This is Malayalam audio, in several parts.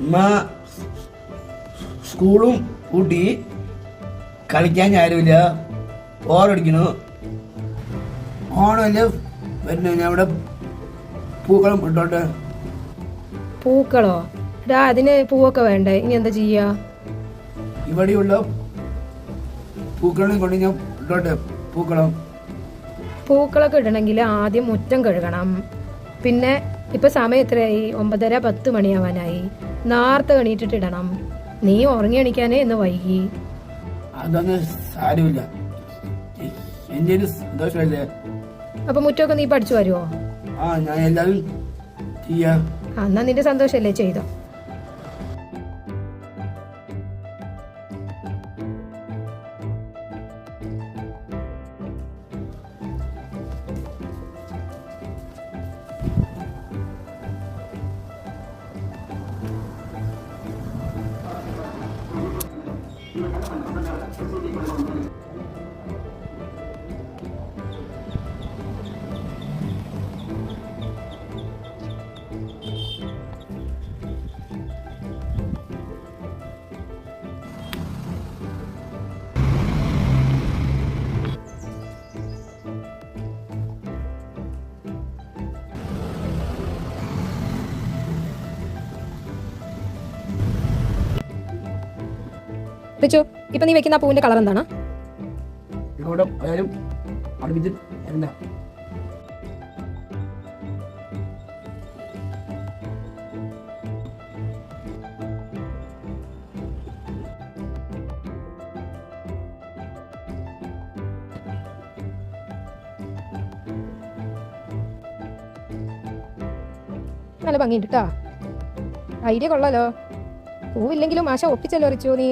ഉമ്മ സ്കൂളും കൂട്ടി കളിക്കാൻ ആരുമില്ല, ബോറടിക്കണു. ഓണമല്ലേ പിന്നെ ഞാൻ ഇവിടെ പൂക്കളം ഇട്ടോട്ടെ. പൂക്കളോ? അതിന് പൂവൊക്കെ വേണ്ടേ? ഇനി എന്താ ചെയ്യാ? ഇവിടെയുള്ള പൂക്കളും കൊണ്ട് ഞാൻ ഇട്ടോട്ടെ. പൂക്കളൊക്കെ ഇടണമെങ്കിൽ ആദ്യം മുറ്റം കഴുകണം. പിന്നെ ഇപ്പൊ സമയം എത്രയായി? 9:30-10 മണിയാവാനായി. നേരത്തെ എണീറ്റിട്ട് ഇടണം. നീ ഉറങ്ങി എണീക്കാനേ എന്ന് വൈകി. അതൊന്നും സാരമില്ല, എന്റെ സന്തോഷമല്ലേ. അപ്പൊ മുറ്റമൊക്കെ നീ പഠിച്ചു വരുമോ? ഞാൻ എല്ലാവരും ചെയ്യാ. എന്നാ നിന്റെ സന്തോഷല്ലേ, ചെയ്തോ. റിച്ചു, ഇപ്പൊ നീ വെക്കുന്ന പൂവിന്റെ കളർ എന്താണ്? നല്ല ഭംഗിയുണ്ട് കേട്ടോ. ഐഡിയ കൊള്ളാലോ. പൂവില്ലെങ്കിലും ആശ ഒപ്പിച്ചല്ലോ റിച്ചു നീ.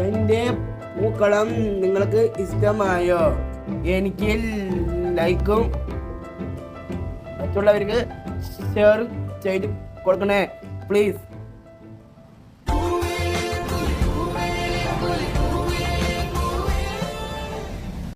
എന്റെ പൂക്കളം നിങ്ങൾക്ക് ഇഷ്ടമായോ? എനിക്ക് ലൈക്കും മറ്റുള്ളവർക്ക് ഷെയർ ചെയ്ത് കൊടുക്കണേ പ്ലീസ്.